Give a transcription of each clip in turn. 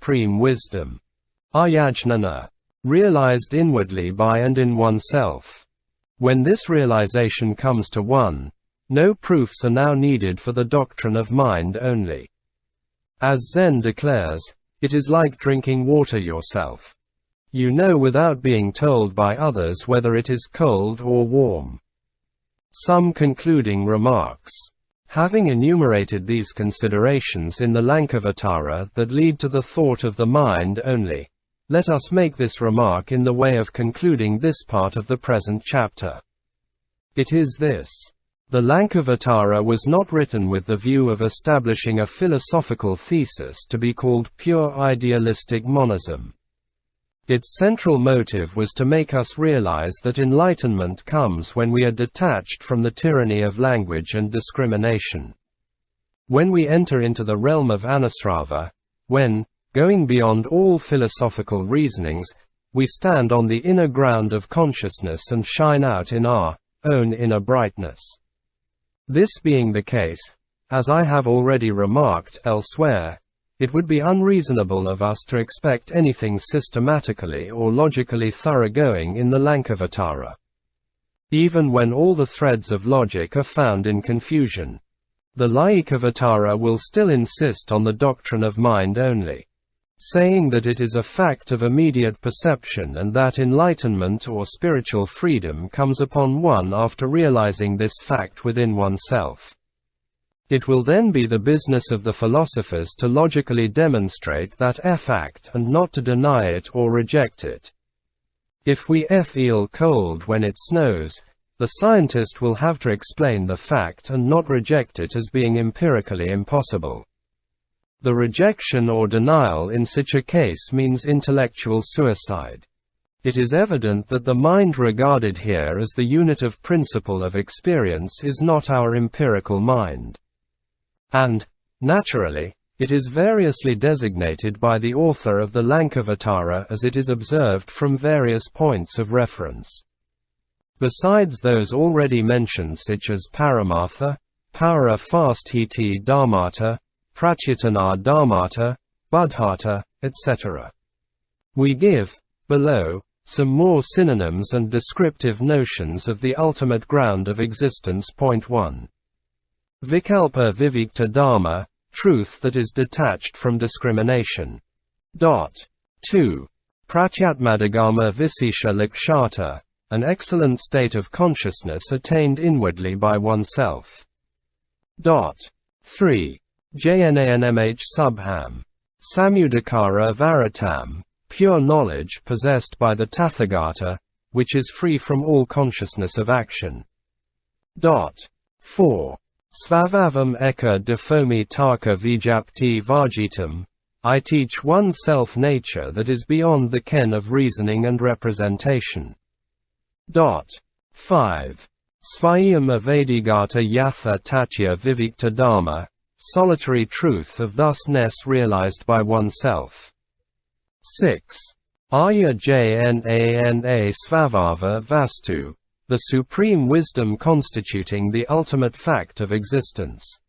supreme wisdom, ayajnana, realized inwardly by and in oneself. When this realization comes to one, no proofs are now needed for the doctrine of mind only. As Zen declares, it is like drinking water yourself. You know without being told by others whether it is cold or warm. Some concluding remarks. Having enumerated these considerations in the Lankavatara that lead to the thought of the mind only, let us make this remark in the way of concluding this part of the present chapter. It is this. The Lankavatara was not written with the view of establishing a philosophical thesis to be called pure idealistic monism. Its central motive was to make us realize that enlightenment comes when we are detached from the tyranny of language and discrimination. When we enter into the realm of anusrava, when, going beyond all philosophical reasonings, we stand on the inner ground of consciousness and shine out in our own inner brightness. This being the case, as I have already remarked elsewhere, it would be unreasonable of us to expect anything systematically or logically thoroughgoing in the Lankavatara. Even when all the threads of logic are found in confusion, the Laikāvatara will still insist on the doctrine of mind only, saying that it is a fact of immediate perception and that enlightenment or spiritual freedom comes upon one after realizing this fact within oneself. It will then be the business of the philosophers to logically demonstrate that fact and not to deny it or reject it. If we feel cold when it snows, the scientist will have to explain the fact and not reject it as being empirically impossible. The rejection or denial in such a case means intellectual suicide. It is evident that the mind regarded here as the unit of principle of experience is not our empirical mind. And, naturally, it is variously designated by the author of the Lankavatara as it is observed from various points of reference. Besides those already mentioned such as Paramartha, Para Fasthiti Dharmata, Pratyatana Dharmata, Buddhata, etc. We give, below, some more synonyms and descriptive notions of the ultimate ground of existence. Point 1. Vikalpa Vivikta Dharma, truth that is detached from discrimination. 2. Pratyatmadagama Visesha Lakshata, an excellent state of consciousness attained inwardly by oneself. 3. Jnanmh Subham. Samudakara Varitam, pure knowledge possessed by the Tathagata, which is free from all consciousness of action. 4. Svavavam eka defomi taka vijapti vajitam, I teach one's self-nature that is beyond the ken of reasoning and representation. 5. Svayam avadigata yatha tatya vivikta dharma, solitary truth of thusness realized by oneself. 6. Arya jnana svavava vastu, the supreme wisdom constituting the ultimate fact of existence.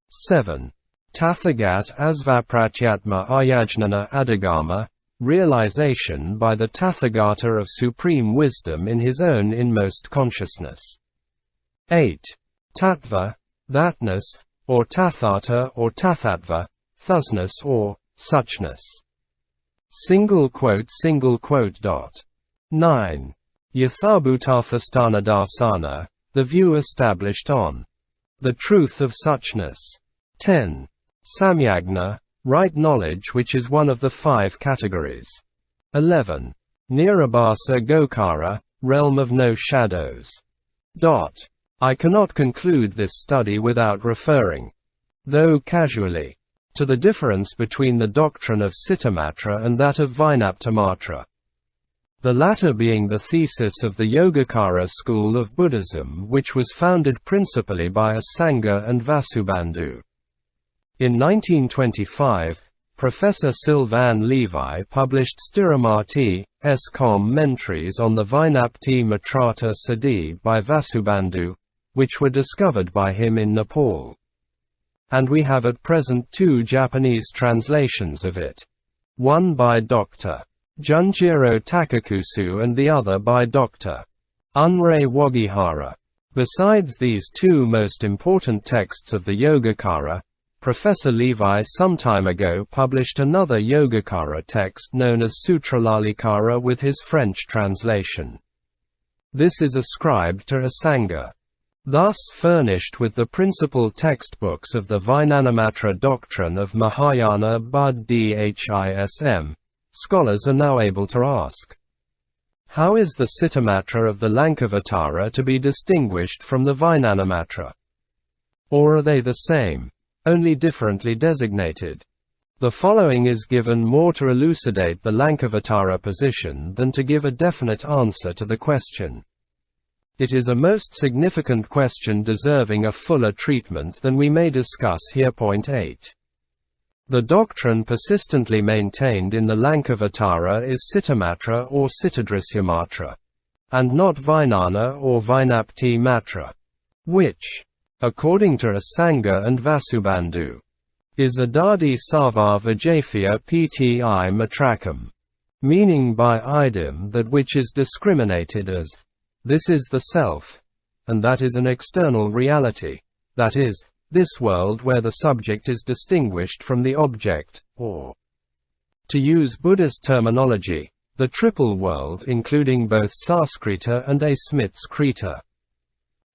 7. Tathagat asvapratyatma ayajnana adagama, realization by the Tathagata of supreme wisdom in his own inmost consciousness. 8. Tattva, thatness, or tathata or tathatva, thusness or suchness. 9. Yathabhutarthasthana darsana, the view established on the truth of suchness. 10. Samyagna, right knowledge, which is one of the 5 categories. 11. Nirabhasa Gokara, realm of no shadows. I cannot conclude this study without referring, though casually, to the difference between the doctrine of Citta-matra and that of Vijnapti-matra. The latter being the thesis of the Yogacara school of Buddhism, which was founded principally by Asanga and Vasubandhu. In 1925, Professor Sylvain Levi published Sthiramati, mentaries on the Vijnapti-matratasiddhi by Vasubandhu, which were discovered by him in Nepal. And we have at present 2 Japanese translations of it. one by Dr. Junjiro Takakusu and the other by Dr. Unrai Wogihara. Besides these two most important texts of the Yogacara, Professor Levi some time ago published another Yogacara text known as Sutralaliikara with his French translation. This is ascribed to Asanga. Thus furnished with the principal textbooks of the Vijnanamatra doctrine of Mahayana Bud Dhism, scholars are now able to ask, how is the Cittamatra of the Lankavatara to be distinguished from the Vijnanamatra? Or are they the same, only differently designated? The following is given more to elucidate the Lankavatara position than to give a definite answer to the question. It is a most significant question deserving a fuller treatment than we may discuss here. Point 8. The doctrine persistently maintained in the Lankavatara is Cittamatra or Cittadrismatra, and not Vijnana or Vijnapti-matra, which, according to Asanga and Vasubandhu, is Adadi Sarva Vijayphya Pti Matrakam, meaning by idem that which is discriminated as, this is the self, and that is an external reality, that is, this world where the subject is distinguished from the object, or, to use Buddhist terminology, the triple world including both Sanskrita and Asmitskrita.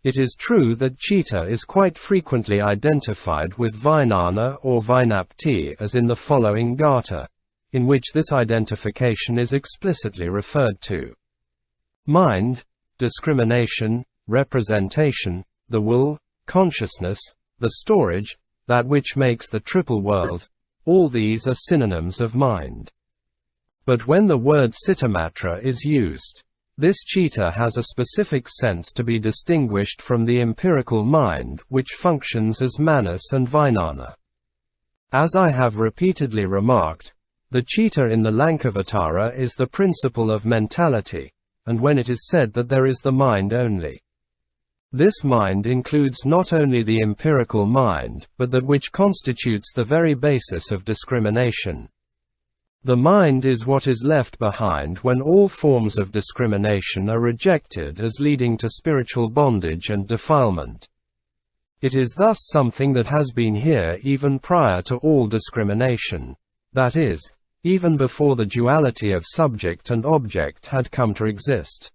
It is true that Citta is quite frequently identified with Vijnana or Vijnapti as in the following Gatha, in which this identification is explicitly referred to. Mind, discrimination, representation, the will, consciousness, the storage, that which makes the triple world, all these are synonyms of mind. But when the word Cittamatra is used, this Citta has a specific sense to be distinguished from the empirical mind which functions as Manas and Vijnana. As I have repeatedly remarked, the Citta in the Lankavatara is the principle of mentality, and when it is said that there is the mind only, this mind includes not only the empirical mind, but that which constitutes the very basis of discrimination. The mind is what is left behind when all forms of discrimination are rejected as leading to spiritual bondage and defilement. It is thus something that has been here even prior to all discrimination, that is, even before the duality of subject and object had come to exist.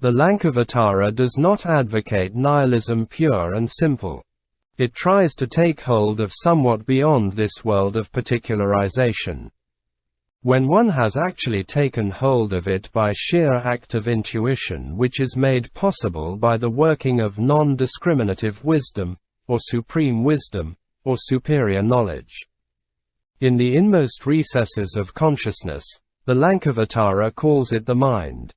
The Lankavatara does not advocate nihilism pure and simple. It tries to take hold of somewhat beyond this world of particularization. When one has actually taken hold of it by sheer act of intuition which is made possible by the working of non-discriminative wisdom, or supreme wisdom, or superior knowledge. In the inmost recesses of consciousness, the Lankavatara calls it the mind.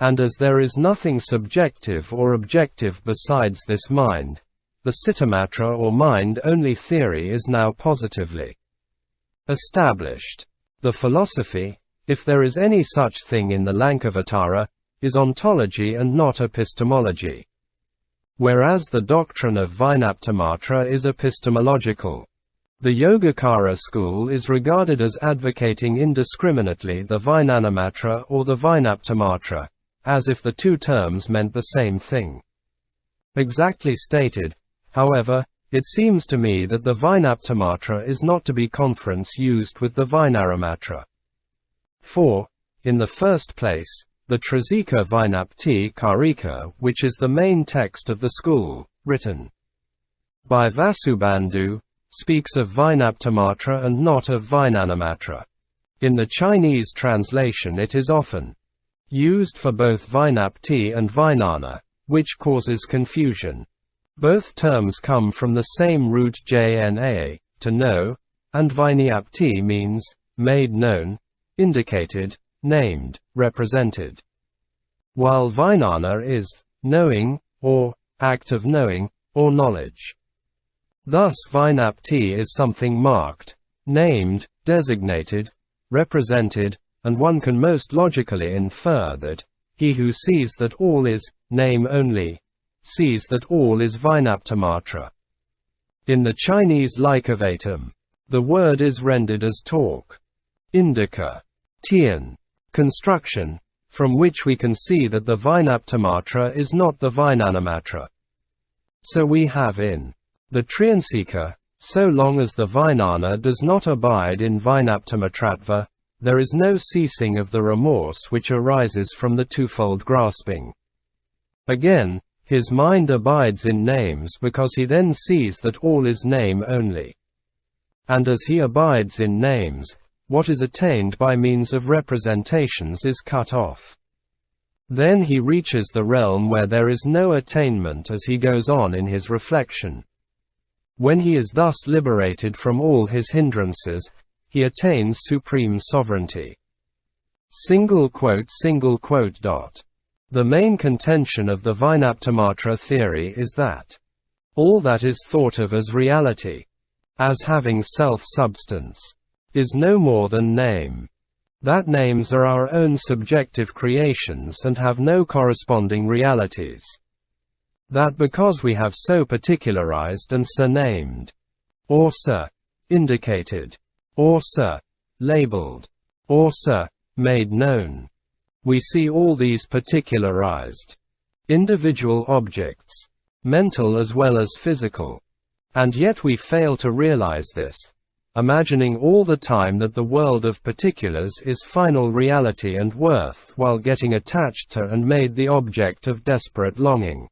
And as there is nothing subjective or objective besides this mind, the Cittamatra or mind-only theory is now positively established. The philosophy, if there is any such thing in the Lankavatara, is ontology and not epistemology. Whereas the doctrine of Vijnaptimatra is epistemological. The Yogacara school is regarded as advocating indiscriminately the Vijnanamatra or the Vijnaptimatra, as if the two terms meant the same thing. Exactly stated, however, it seems to me that the Vijnaptimatra is not to be used with the Vijnanamatra. For, in the first place, the Trasika Vijnapti-karika, which is the main text of the school, written by Vasubandhu, speaks of Vijnaptimatra and not of Vijnanamatra. In the Chinese translation it is often used for both Vijnapti and Vijnana, which causes confusion. Both terms come from the same root jna, to know, and Vijnapti means made known, indicated, named, represented. While Vijnana is knowing, or act of knowing, or knowledge. Thus Vijnapti is something marked, named, designated, represented, and one can most logically infer that he who sees that all is name only, sees that all is Vijnaptimatra. In the Chinese Laikavatam, the word is rendered as talk. indica, tian, construction, from which we can see that the Vijnapti-matra is not the Vijnanamatra. So we have in the Triansika, so long as the Vijnana does not abide in Vijnapti-matratva, there is no ceasing of the remorse which arises from the twofold grasping. Again, his mind abides in names because he then sees that all is name only. And as he abides in names, what is attained by means of representations is cut off. Then he reaches the realm where there is no attainment as he goes on in his reflection. When he is thus liberated from all his hindrances, he attains supreme sovereignty. The main contention of the Vijnaptimatra theory is that all that is thought of as reality, as having self-substance, is no more than name. That names are our own subjective creations and have no corresponding realities. That because we have so particularized and surnamed, or indicated, or labeled, or made known, we see all these particularized individual objects, mental as well as physical. And yet we fail to realize this, imagining all the time that the world of particulars is final reality and worth while getting attached to and made the object of desperate longing.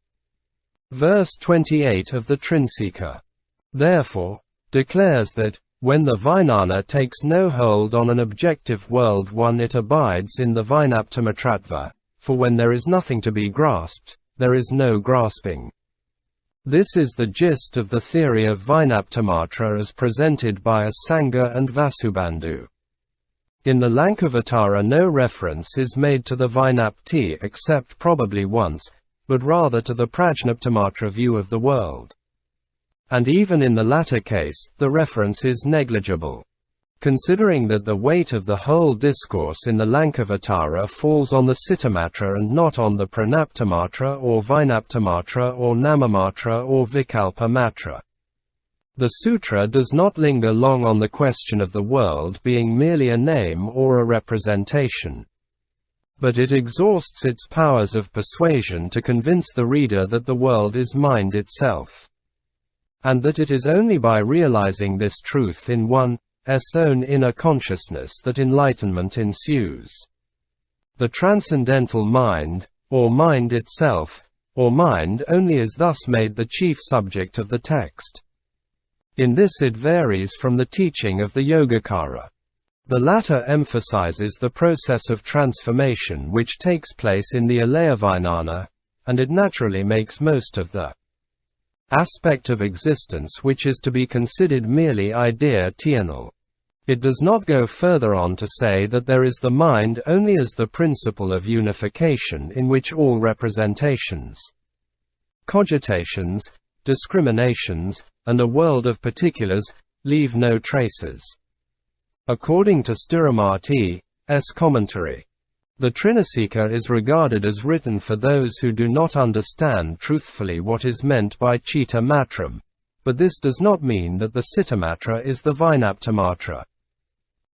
Verse 28 of the Trinsika, therefore, declares that, when the Vijnana takes no hold on an objective world one it abides in the Vijnapti-matratva, for when there is nothing to be grasped, there is no grasping. This is the gist of the theory of Vijnaptimatra as presented by Asanga and Vasubandhu. In the Lankavatara no reference is made to the Vijnapti except probably once, but rather to the Prajnaptimatra view of the world. And even in the latter case, the reference is negligible, considering that the weight of the whole discourse in the Lankavatara falls on the Cittamatra and not on the Pranaptimatra or Vijnaptimatra or Namamatra or Vikalpa-matra. The sutra does not linger long on the question of the world being merely a name or a representation. But it exhausts its powers of persuasion to convince the reader that the world is mind itself, and that it is only by realizing this truth in one's own inner consciousness that enlightenment ensues. The transcendental mind, or mind itself, or mind only is thus made the chief subject of the text. In this it varies from the teaching of the Yogacara. The latter emphasizes the process of transformation which takes place in the Alayavijnana, and it naturally makes most of the aspect of existence which is to be considered merely idea tianal. It does not go further on to say that there is the mind only as the principle of unification in which all representations, cogitations, discriminations, and a world of particulars leave no traces. According to Sthiramati's commentary, the Trinasika is regarded as written for those who do not understand truthfully what is meant by Citta matram, but this does not mean that the Cittamatra is the Vijnaptimatra.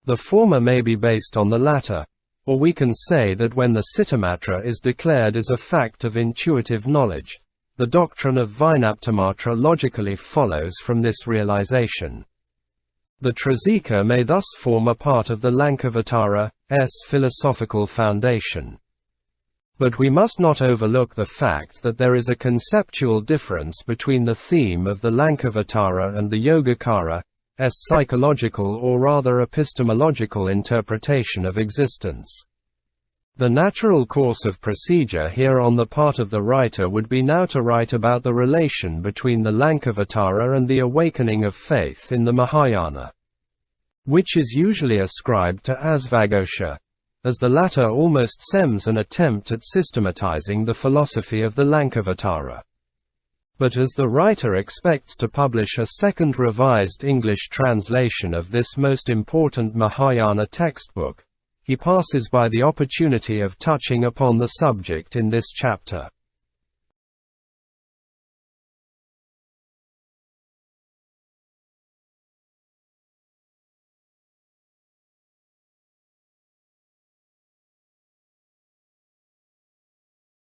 The former may be based on the latter, or we can say that when the Cittamatra is declared as a fact of intuitive knowledge, the doctrine of Vijnaptimatra logically follows from this realization. The Trasika may thus form a part of the Lankavatara's philosophical foundation. But we must not overlook the fact that there is a conceptual difference between the theme of the Lankavatara and the Yogacara, psychological or rather epistemological interpretation of existence. The natural course of procedure here on the part of the writer would be now to write about the relation between the Lankavatara and the awakening of faith in the Mahayana, which is usually ascribed to Asvaghosha, as the latter almost seems an attempt at systematizing the philosophy of the Lankavatara. But as the writer expects to publish a second revised English translation of this most important Mahayana textbook, he passes by the opportunity of touching upon the subject in this chapter.